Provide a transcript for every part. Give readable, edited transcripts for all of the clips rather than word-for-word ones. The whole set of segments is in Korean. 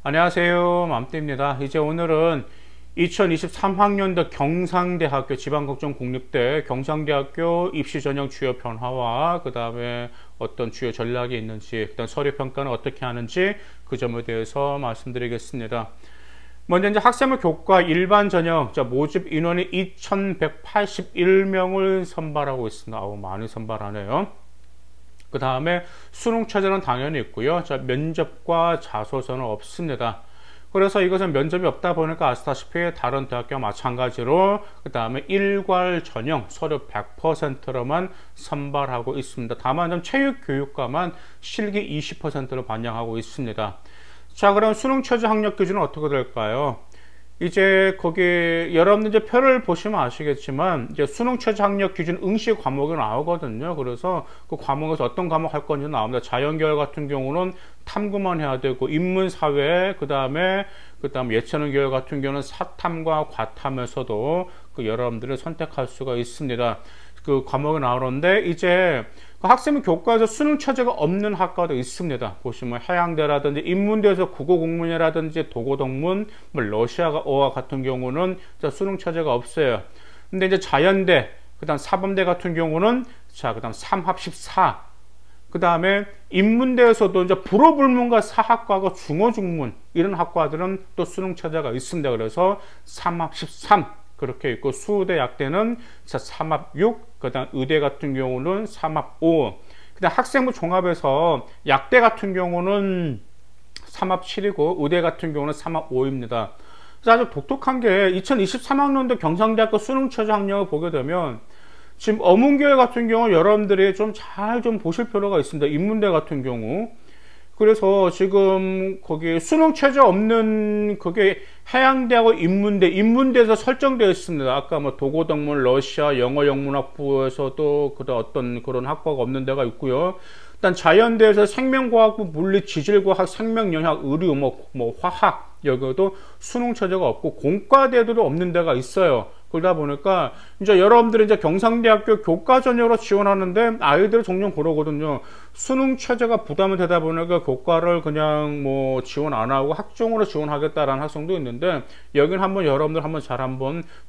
안녕하세요, 맘띠입니다. 이제 오늘은 2023학년도 경상대학교 지방국정국립대 경상대학교 입시전형 주요 변화와 그 다음에 어떤 주요 전략이 있는지, 그다음 서류평가는 어떻게 하는지 그 점에 대해서 말씀드리겠습니다. 먼저 이제 학생부 교과 일반 전형 모집 인원이 2181명을 선발하고 있습니다. 많이 선발하네요. 그 다음에 수능 최저는 당연히 있고요. 면접과 자소서는 없습니다. 그래서 이것은 면접이 없다 보니까 아시다시피 다른 대학교와 마찬가지로 그 다음에 일괄 전형 서류 100%로만 선발하고 있습니다. 다만 체육교육과만 실기 20%로 반영하고 있습니다. 자, 그럼 수능 최저 학력 기준은 어떻게 될까요? 이제 거기 여러분들 이제 표를 보시면 아시겠지만 이제 수능 최저 학력 기준 응시 과목이 나오거든요. 그래서 그 과목에서 어떤 과목 할 건지 나옵니다. 자연계열 같은 경우는 탐구만 해야 되고, 인문사회 그다음에 예체능 계열 같은 경우는 사탐과 과탐에서도 그 여러분들을 선택할 수가 있습니다. 그 과목이 나오는데 이제 그 학생부 교과에서 수능 최저가 없는 학과도 있습니다. 보시면 해양대라든지 인문대에서 국어국문이라든지 도고동문, 러시아어와 같은 경우는 수능 최저가 없어요. 근데 이제 자연대, 그다음 사범대 같은 경우는 그다음 3합14, 그 다음에 인문대에서도 이제 불어불문과 사학과가 중어중문 이런 학과들은 또 수능 최저가 있습니다. 그래서 3합13 그렇게 있고, 수대 약대는 3합6, 그 다음 의대 같은 경우는 3합5, 그 다음 학생부 종합에서 약대 같은 경우는 3합7이고 의대 같은 경우는 3합5입니다. 그래서 아주 독특한 게 2023학년도 경상대학교 수능 최저 학력을 보게 되면 지금 어문계열 같은 경우 여러분들이 좀 잘 보실 필요가 있습니다. 인문대 같은 경우. 그래서 지금 거기 수능 최저 없는 그게 해양대하고 인문대에서 설정되어 있습니다. 아까 도고동문, 러시아, 영어 영문학부에서도 어떤 그런 학과가 없는 데가 있고요. 일단 자연대에서 생명과학부, 물리, 지질과학, 생명영학, 의류, 화학 여기도 수능 최저가 없고, 공과대도 없는 데가 있어요. 그러다 보니까 이제 여러분들이 이제 경상대학교 교과 전형으로 지원하는데 아이들이 종종 그러거든요. 수능 최저가 부담이 되다 보니까 교과를 그냥 지원 안 하고 학종으로 지원하겠다라는 학생도 있는데, 여기는 여러분들 잘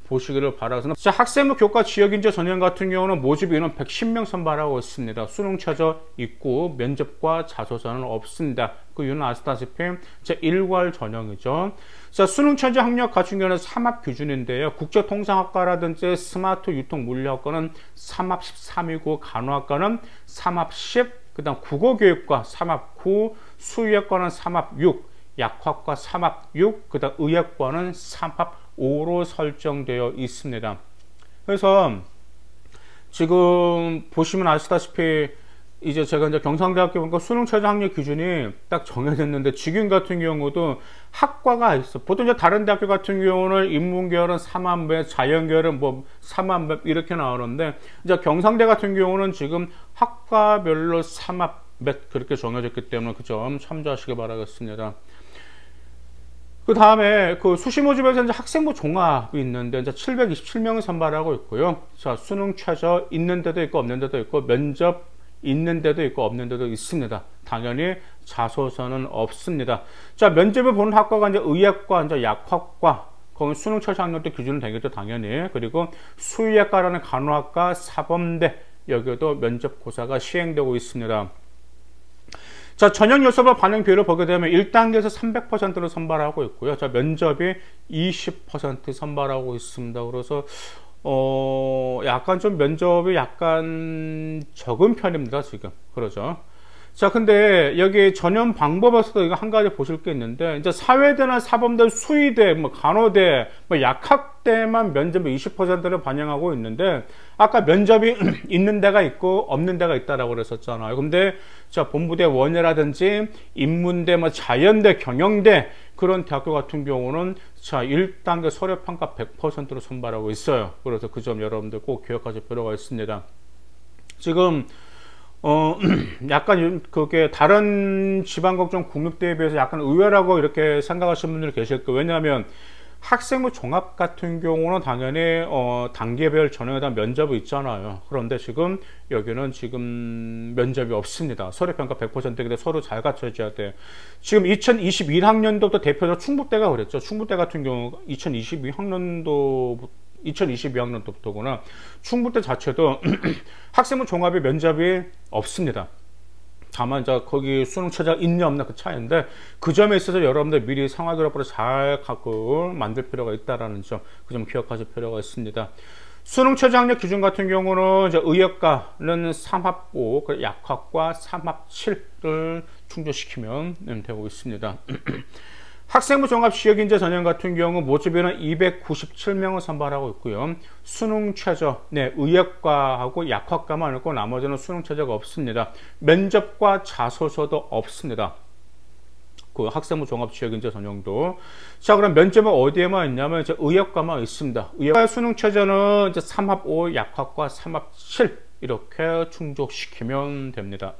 보시기를 바라서. 자, 학생부 교과 지역인재 전형 같은 경우는 모집 인원 110명 선발하고 있습니다. 수능 최저 있고 면접과 자소서는 없습니다. 그 이유는 아시다시피 일괄 전형이죠. 자, 수능 최저 학력 같은 경우는 3합 기준인데요. 국제통상학과라든지 스마트 유통물리학과는 3합 13이고, 간호학과는 3합 10, 그 다음 국어교육과 3합 9, 수의학과는 3합 6, 약학과 3합 6, 그 다음 의학과는 3합 5로 설정되어 있습니다. 그래서 지금 보시면 아시다시피 이제 제가 경상대학교 보니까 수능 최저 학력 기준이 딱 정해졌는데, 지금 같은 경우도 학과가 있어. 보통 이제 다른 대학교 같은 경우는 인문계열은 3합 몇, 자연계열은 3합 몇 이렇게 나오는데, 이제 경상대 같은 경우는 지금 학과별로 3합 몇 그렇게 정해졌기 때문에 그 점 참조하시기 바라겠습니다. 그 다음에 그 수시 모집에서 이제 학생부 종합이 있는데 이제 727명을 선발하고 있고요. 자, 수능 최저 있는 데도 있고 없는 데도 있고, 면접 있는 데도 있고 없는 데도 있습니다. 당연히 자소서는 없습니다. 자, 면접을 보는 학과가 이제 의학과, 이제 약학과, 거기 수능 최저 학력도 기준은 되겠죠, 당연히. 그리고 수의학과라는 간호학과, 사범대, 여기도 면접 고사가 시행되고 있습니다. 자, 전형 요소별 반영 비율을 보게 되면 1단계에서 300%로 선발하고 있고요. 자, 면접이 20% 선발하고 있습니다. 그래서 약간 면접이 약간 적은 편입니다, 지금. 그러죠. 자, 근데 여기 전형 방법에서도 이거 한 가지 보실 게 있는데, 이제 사회대나 사범대, 수의대, 간호대, 약학대만 면접이 20%를 반영하고 있는데, 아까 면접이 있는 데가 있고 없는 데가 있다라고 그랬었잖아요. 근데 자, 본부대 원예라든지 인문대, 자연대, 경영대 그런 대학교 같은 경우는 자, 1단계 서류평가 100%로 선발하고 있어요. 그래서 그 점 여러분들 꼭 기억하실 필요가 있습니다. 지금 약간 그게 다른 지방국정 국립대에 비해서 약간 의외라고 이렇게 생각하시는 분들이 계실 거예요. 왜냐하면 학생부 종합 같은 경우는 당연히 단계별 전형에 대한 면접이 있잖아요. 그런데 지금 여기는 지금 면접이 없습니다. 서류평가 100%인데 서류 잘 갖춰져야 돼. 지금 2021학년도부터 대표적 충북대가 그랬죠. 충북대 같은 경우 2022학년도부터구나. 충북대 자체도 학생부 종합이 면접이 없습니다. 다만 거기 수능 체제가 있냐 없냐 그 차이인데, 그 점에 있어서 여러분들 미리 생활기록부를 잘 갖고 만들 필요가 있다라는 점, 그 점 기억하실 필요가 있습니다. 수능 최저 학력 기준 같은 경우는 이제 의역과는 3합5, 약학과 3합 7을 충족시키면 되고 있습니다. 학생부 종합 지역인재 전형 같은 경우 모집인은 297명을 선발하고 있고요. 수능 최저, 의역과하고 약학과만 있고 나머지는 수능 최저가 없습니다. 면접과 자소서도 없습니다. 그 학생부 종합 지역인재 전형도. 자, 그럼 면접은 어디에만 있냐면 이제 의역과만 있습니다. 의역과 수능 최저는 이제 3합 5, 약학과 3합 7 이렇게 충족시키면 됩니다.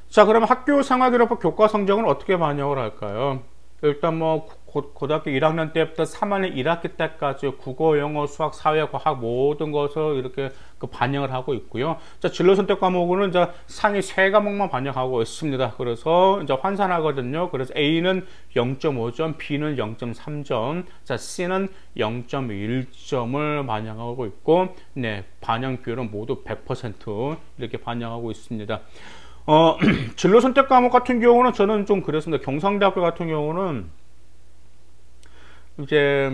자, 그러면 학교 생활기록부 교과 성적은 어떻게 반영을 할까요? 일단 뭐 고등학교 1학년 때부터 3학년 1학기 때까지 국어, 영어, 수학, 사회, 과학 모든 것을 이렇게 반영을 하고 있고요. 자, 진로 선택 과목은 이제 상위 3과목만 반영하고 있습니다. 그래서 이제 환산하거든요. 그래서 A는 0.5점, B는 0.3점, 자, C는 0.1점을 반영하고 있고, 반영 비율은 모두 100% 이렇게 반영하고 있습니다. 진로 선택 과목 같은 경우는 저는 좀 그랬습니다. 경상대학교 같은 경우는 이제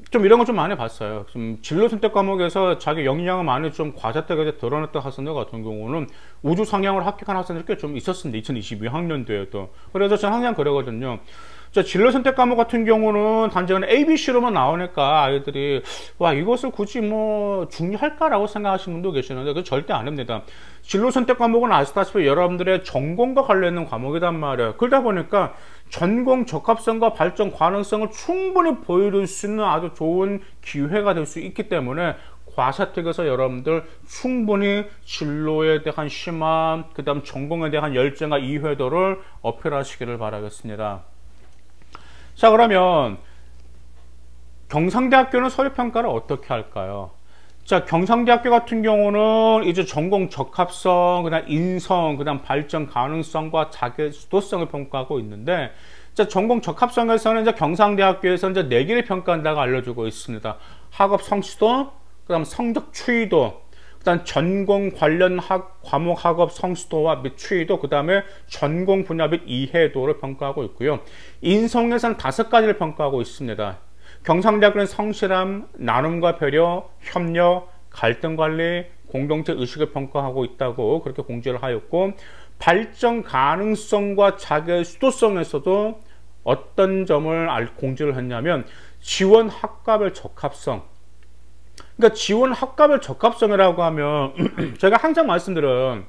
좀 이런 거 좀 많이 봤어요. 좀 진로 선택 과목에서 자기 역량을 많이 좀 과자되게 드러냈던 학생들 같은 경우는 우주 상향을 합격한 학생들이 꽤 좀 있었습니다. 2022학년도에도. 그래서 저는 항상 그러거든요. 자, 진로 선택 과목 같은 경우는 단지는 ABC로만 나오니까 아이들이 와, 이것을 굳이 뭐 중요할까라고 생각하시는 분도 계시는데 그 절대 아닙니다. 진로 선택 과목은 아시다시피 여러분들의 전공과 관련된 과목이란 말이에요. 그러다 보니까 전공 적합성과 발전 가능성을 충분히 보여줄 수 있는 아주 좋은 기회가 될 수 있기 때문에 과세특에서 여러분들 충분히 진로에 대한 희망, 그 다음 전공에 대한 열정과 이해도를 어필하시기를 바라겠습니다. 자, 그러면 경상대학교는 서류평가를 어떻게 할까요? 자, 경상대학교 같은 경우는 이제 전공 적합성, 그 다음 인성, 그 다음 발전 가능성과 자기 수도성을 평가하고 있는데, 자, 전공 적합성에서는 이제 경상대학교에서 이제 4개를 평가한다고 알려주고 있습니다. 학업 성취도, 그 다음 성적 추이도, 그 다음 전공 관련 과목 학업 성취도와 및 추이도, 그 다음에 전공 분야 및 이해도를 평가하고 있고요. 인성에서는 5가지를 평가하고 있습니다. 경상대학교는 성실함, 나눔과 배려, 협력, 갈등관리, 공동체 의식을 평가하고 있다고 그렇게 공지를 하였고, 발전 가능성과 자기 수도성에서도 어떤 점을 공지를 했냐면 지원 학과별 적합성. 그러니까 지원 학과별 적합성이라고 하면 제가 항상 말씀드려요.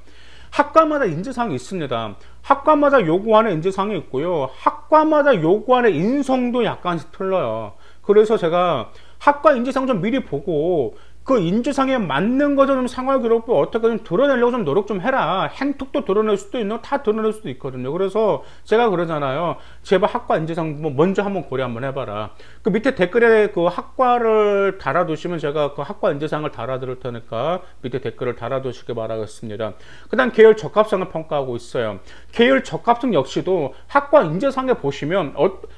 학과마다 인재상이 있습니다. 학과마다 요구하는 인재상이 있고요. 학과마다 요구하는 인성도 약간씩 틀려요. 그래서 제가 학과 인재상 좀 미리 보고 그 인재상에 맞는 거 좀 생활기록부 어떻게 좀 드러내려고 좀 노력 좀 해라. 행톡도 드러낼 수도 있고 다 드러낼 수도 있거든요. 그래서 제가 그러잖아요. 제발 학과 인재상 먼저 한번 고려 한번 해봐라. 그 밑에 댓글에 그 학과를 달아두시면 제가 그 학과 인재상을 달아드릴 테니까 밑에 댓글을 달아두시기 바라겠습니다. 그 다음 계열 적합성을 평가하고 있어요. 계열 적합성 역시도 학과 인재상에 보시면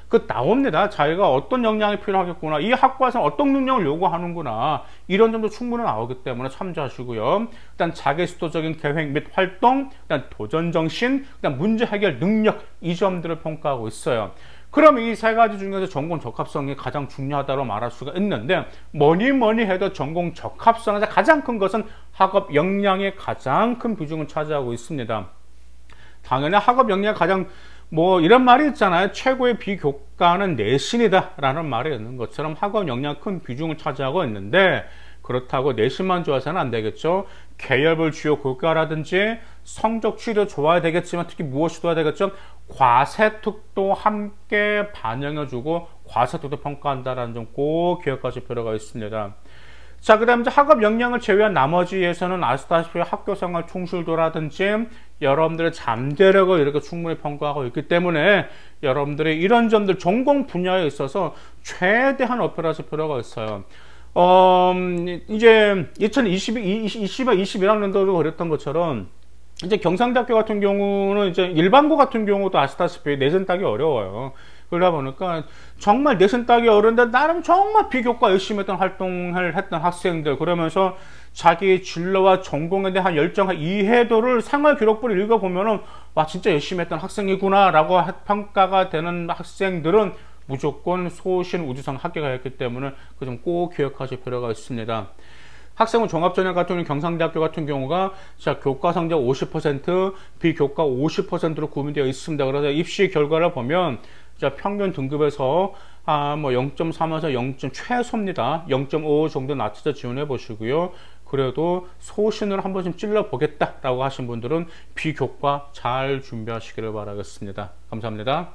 그 나옵니다. 자기가 어떤 역량이 필요하겠구나. 이 학과에서 어떤 능력을 요구하는구나. 이런 점도 충분히 나오기 때문에 참조하시고요. 일단 자기 수도적인 계획 및 활동, 일단 도전정신, 일단 문제 해결 능력, 이 점들을 평가하고 있어요. 그럼 이 3가지 중에서 전공 적합성이 가장 중요하다고 말할 수가 있는데, 뭐니 해도 전공 적합성에서 가장 큰 것은 학업 역량의 가장 큰 비중을 차지하고 있습니다. 당연히 학업 역량이 가장 이런 말이 있잖아요. 최고의 비교과는 내신이다 라는 말이 있는 것처럼 학업 역량 큰 비중을 차지하고 있는데, 그렇다고 내신만 좋아서는 안 되겠죠. 계열별 주요 교과라든지 성적 추이도 좋아야 되겠지만 특히 무엇이 좋아야 되겠죠. 과세특도 함께 반영해주고 과세특도 평가한다는 점 꼭 기억하실 필요가 있습니다. 자, 그 다음 이제 학업 역량을 제외한 나머지에서는 아시다시피 학교생활 충실도라든지 여러분들의 잠재력을 이렇게 충분히 평가하고 있기 때문에 여러분들이 이런 점들 전공 분야에 있어서 최대한 어필하실 필요가 있어요. 이제 21학년도로 그랬던 것처럼 이제 경상대학교 같은 경우는 이제 일반고 같은 경우도 아시다시피 내신 따기 어려워요. 그러다 보니까 정말 내신 따기 어려운데 나름 정말 비교과 열심히 했던 활동을 했던 학생들, 그러면서 자기 진로와 전공에 대한 열정, 이해도를 생활 기록부를 읽어보면은 와 진짜 열심히 했던 학생이구나 라고 평가가 되는 학생들은 무조건 소신 우주성 합격하였기 때문에 그 점 꼭 기억하실 필요가 있습니다. 학생부 종합전형 같은 경우 경상대학교 같은 경우가 자 교과 성적 50%, 비교과 50%로 구분되어 있습니다. 그래서 입시 결과를 보면 자 평균 등급에서 뭐 0.3에서 0. 최소입니다. 0.5 정도 낮춰서 지원해 보시고요. 그래도 소신을 한 번쯤 찔러 보겠다라고 하신 분들은 비교과 잘 준비하시기를 바라겠습니다. 감사합니다.